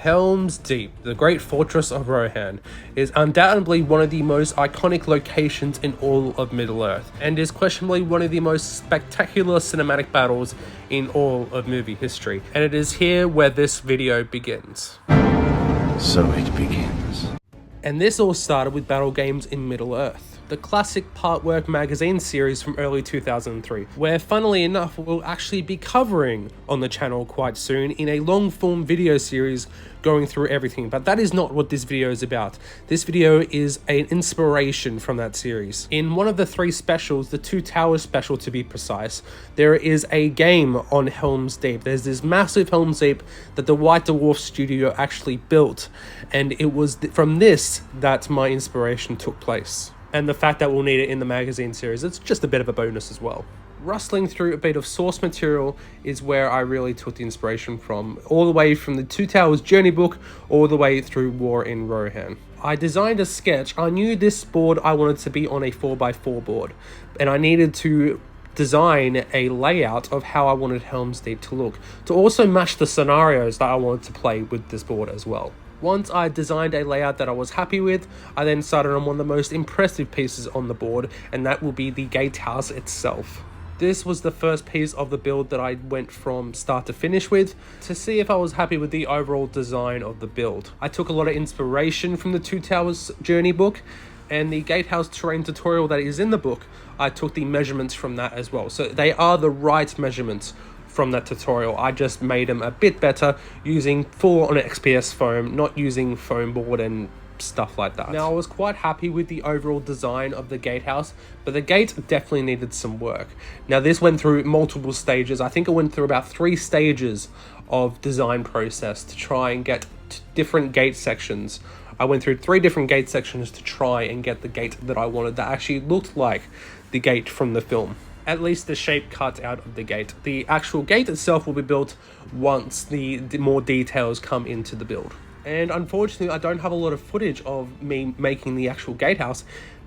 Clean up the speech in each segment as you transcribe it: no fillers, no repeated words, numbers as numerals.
Helm's Deep, the great fortress of Rohan, is undoubtedly one of the most iconic locations in all of Middle-earth, and is questionably one of the most spectacular cinematic battles in all of movie history. And it is here where this video begins. So it begins. And this all started with battle games in Middle-earth, the classic Partwork magazine series from early 2003, where funnily enough we'll actually be covering on the channel quite soon in a long form video series going through everything. But that is not what this video is about. This video is an inspiration from that series. In one of the 3 specials, the Two Towers special to be precise, there is a game on Helm's Deep. There's this massive Helm's Deep that the White Dwarf studio actually built, and it was from this that my inspiration took place. And the fact that we'll need it in the magazine series, it's just a bit of a bonus as well. Rustling through a bit of source material is where I really took the inspiration from, all the way from the Two Towers journey book, all the way through War in Rohan. I designed a sketch. I knew this board I wanted to be on a 4x4 board, and I needed to design a layout of how I wanted Helm's Deep to look, to also match the scenarios that I wanted to play with this board as well. Once I designed a layout that I was happy with, I then started on one of the most impressive pieces on the board, and that will be the gatehouse itself. This was the first piece of the build that I went from start to finish with, to see if I was happy with the overall design of the build. I took a lot of inspiration from the Two Towers journey book, and the gatehouse terrain tutorial that is in the book, I took the measurements from that as well. So they are the right measurements from that tutorial. I just made them a bit better using full on XPS foam, not using foam board and stuff like that. Now I was quite happy with the overall design of the gatehouse, but the gate definitely needed some work. Now this went through multiple stages. I think it went through about 3 stages of design process to try and get different gate sections. I went through 3 different gate sections to try and get the gate that I wanted that actually looked like the gate from the film. At least the shape cut out of the gate. The actual gate itself will be built once the more details come into the build. And unfortunately, I don't have a lot of footage of me making the actual gatehouse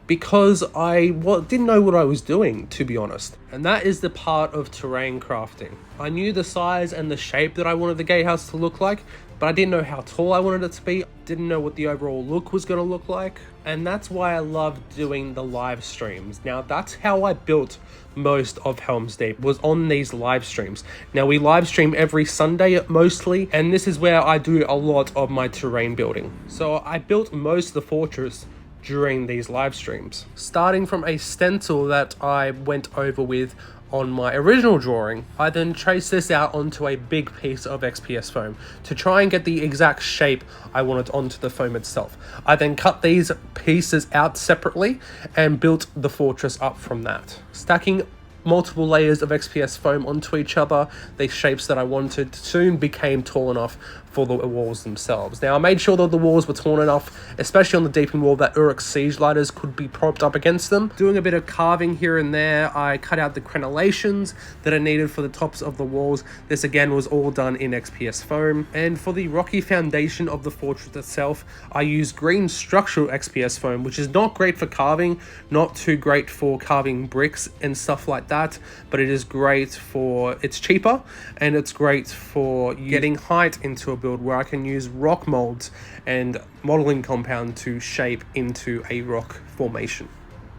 because I didn't know what I was doing, to be honest. And that is the part of terrain crafting. I knew the size and the shape that I wanted the gatehouse to look like, but I didn't know how tall I wanted it to be. Didn't know what the overall look was going to look like. And that's why I love doing the live streams. Now that's how I built most of Helm's Deep, was on these live streams. Now we live stream every Sunday mostly, and this is where I do a lot of my terrain building. So I built most of the fortress during these live streams, starting from a stencil that I went over with on my original drawing. I then traced this out onto a big piece of XPS foam to try and get the exact shape I wanted onto the foam itself. I then cut these pieces out separately and built the fortress up from that, stacking multiple layers of XPS foam onto each other. The shapes that I wanted soon became tall enough for the walls themselves. Now I made sure that the walls were tall enough, especially on the deepening wall, that Uruk's siege ladders could be propped up against them. Doing a bit of carving here and there, I cut out the crenellations that are needed for the tops of the walls. This again was all done in XPS foam. And for the rocky foundation of the fortress itself, I used green structural XPS foam, which is not great for carving, not too great for carving bricks and stuff like that, but it is great for, it's cheaper, and it's great for getting height into a build where I can use rock molds and modeling compound to shape into a rock formation.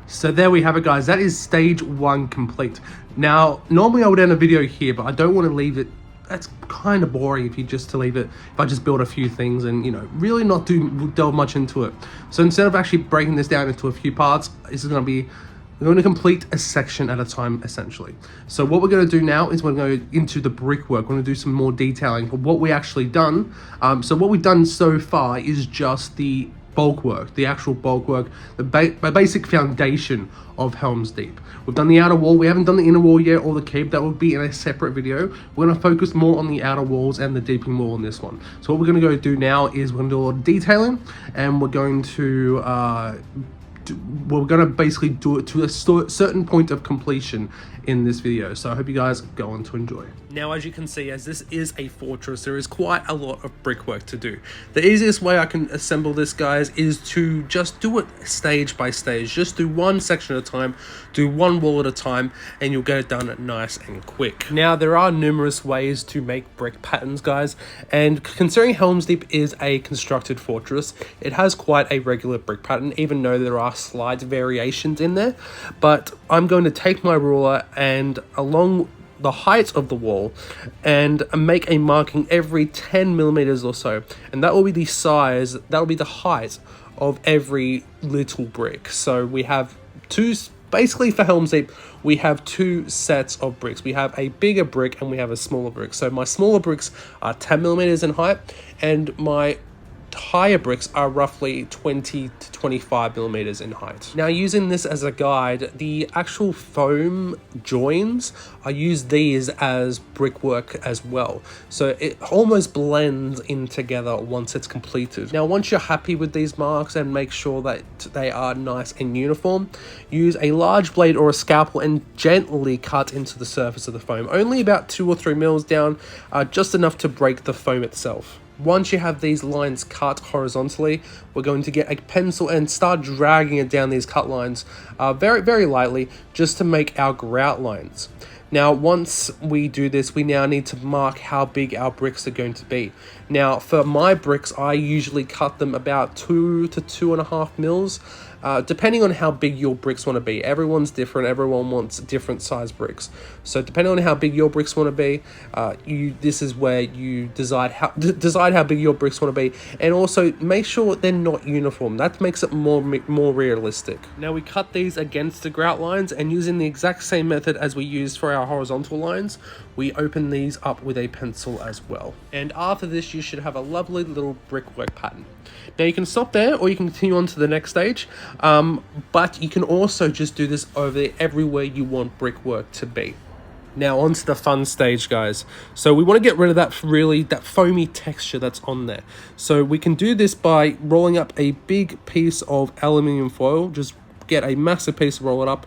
So there we have it, guys. That is stage 1 complete. Now normally I would end a video here, but I don't want to leave it, that's kind of boring if you just to leave it, if I just build a few things and, you know, really not delve much into it. So instead of actually breaking this down into a few parts, this is going to be, we're going to complete a section at a time, essentially. So what we're going to do now is we're going to go into the brickwork. We're going to do some more detailing of what we actually done. So what we've done so far is just the bulk work, the actual bulk work, the basic foundation of Helm's Deep. We've done the outer wall. We haven't done the inner wall yet, or the keep. That will be in a separate video. We're going to focus more on the outer walls and the deepening wall in this one. So what we're going to go do now is we're going to do a lot of detailing, and we're going to we're gonna basically do it to a certain point of completion in this video. So I hope you guys go on to enjoy. Now, as you can see, as this is a fortress, there is quite a lot of brickwork to do. The easiest way I can assemble this, guys, is to just do it stage by stage. Just do one section at a time, do one wall at a time, and you'll get it done nice and quick. Now, there are numerous ways to make brick patterns, guys, and considering Helm's Deep is a constructed fortress, it has quite a regular brick pattern, even though there are slight variations in there. But I'm going to take my ruler and along the height of the wall and make a marking every 10 millimeters or so, and that will be the size, that will be the height of every little brick. So we have two, basically for Helm's Deep, we have two sets of bricks. We have a bigger brick and we have a smaller brick. So my smaller bricks are 10 millimeters in height, and my higher bricks are roughly 20 to 25 millimeters in height. Now, using this as a guide, the actual foam joins, I use these as brickwork as well, so it almost blends in together once it's completed. Now, once you're happy with these marks and make sure that they are nice and uniform, use a large blade or a scalpel and gently cut into the surface of the foam, only about 2 or 3 mils down, just enough to break the foam itself. Once you have these lines cut horizontally, we're going to get a pencil and start dragging it down these cut lines very, very lightly, just to make our grout lines. Now, once we do this, we now need to mark how big our bricks are going to be. Now, for my bricks, I usually cut them about 2 to 2.5 mils, depending on how big your bricks want to be. Everyone's different. Everyone wants different size bricks. So depending on how big your bricks want to be, this is where you decide how big your bricks want to be, and also make sure they're not uniform. That makes it more realistic. Now, we cut these against the grout lines, and using the exact same method as we used for our horizontal lines, we open these up with a pencil as well. And after this, you should have a lovely little brickwork pattern. Now, you can stop there or you can continue on to the next stage, but you can also just do this over everywhere you want brickwork to be. Now, on to the fun stage, guys. So we want to get rid of that foamy texture that's on there. So we can do this by rolling up a big piece of aluminium foil. Just get a massive piece, roll it up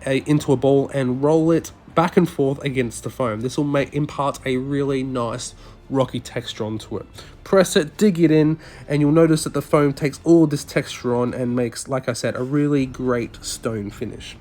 into a ball and roll it back and forth against the foam. This will impart a really nice rocky texture onto it. Press it, dig it in, and you'll notice that the foam takes all this texture on and makes, like I said, a really great stone finish.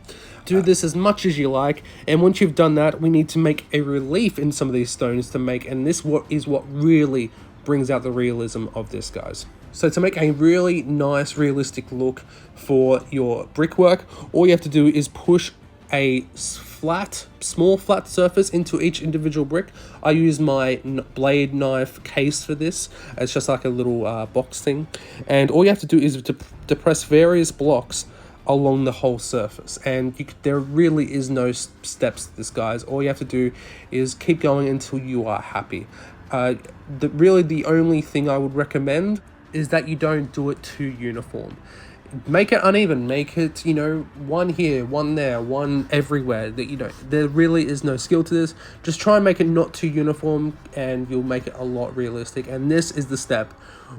Do this as much as you like, and once you've done that, we need to make a relief in some of these stones to make, and this is what really brings out the realism of this, guys. So to make a really nice, realistic look for your brickwork, all you have to do is push a small flat surface into each individual brick. I use my blade knife case for this. It's just like a little box thing, and all you have to do is to press various blocks along the whole surface, and there really is no steps to this, guys. All you have to do is keep going until you are happy. Really the only thing I would recommend is that you don't do it too uniform. Make it uneven, make it, one here, one there, one everywhere. There really is no skill to this. Just try and make it not too uniform and you'll make it a lot realistic. And this is the step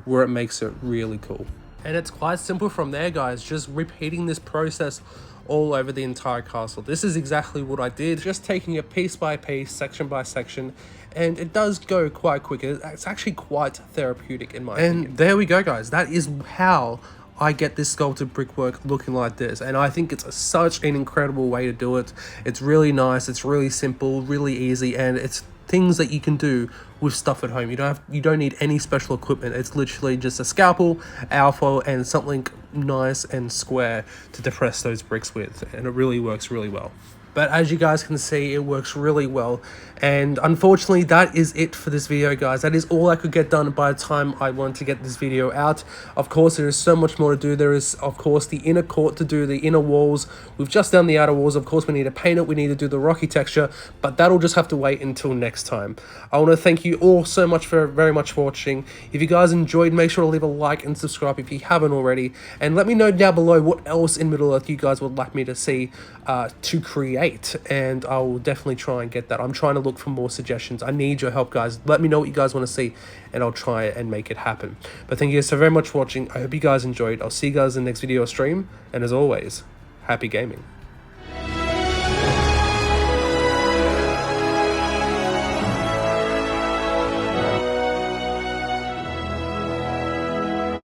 where it makes it really cool. And it's quite simple from there, guys. Just repeating this process all over the entire castle. This is exactly what I did, just taking it piece by piece, section by section, and it does go quite quick. It's actually quite therapeutic in my opinion. And there we go, guys. That is how I get this sculpted brickwork looking like this, and I think it's such an incredible way to do it. It's really nice, it's really simple, really easy, and it's things that you can do with stuff at home. You don't need any special equipment. It's literally just a scalpel, alfoil, and something nice and square to depress those bricks with, and it really works really well. But as you guys can see, it works really well. And unfortunately, that is it for this video, guys. That is all I could get done by the time I wanted to get this video out. Of course, there is so much more to do. There is, of course, the inner court to do, the inner walls. We've just done the outer walls. Of course, we need to paint it. We need to do the rocky texture, but that'll just have to wait until next time. I want to thank you all so much very much for watching. If you guys enjoyed, make sure to leave a like and subscribe if you haven't already. And let me know down below what else in Middle-earth you guys would like me to see to create. 8, and I will definitely try and get that. I'm trying to look for more suggestions. I need your help, guys. Let me know what you guys want to see, and I'll try and make it happen. But thank you guys so very much for watching. I hope you guys enjoyed. I'll see you guys in the next video or stream, and as always, happy gaming.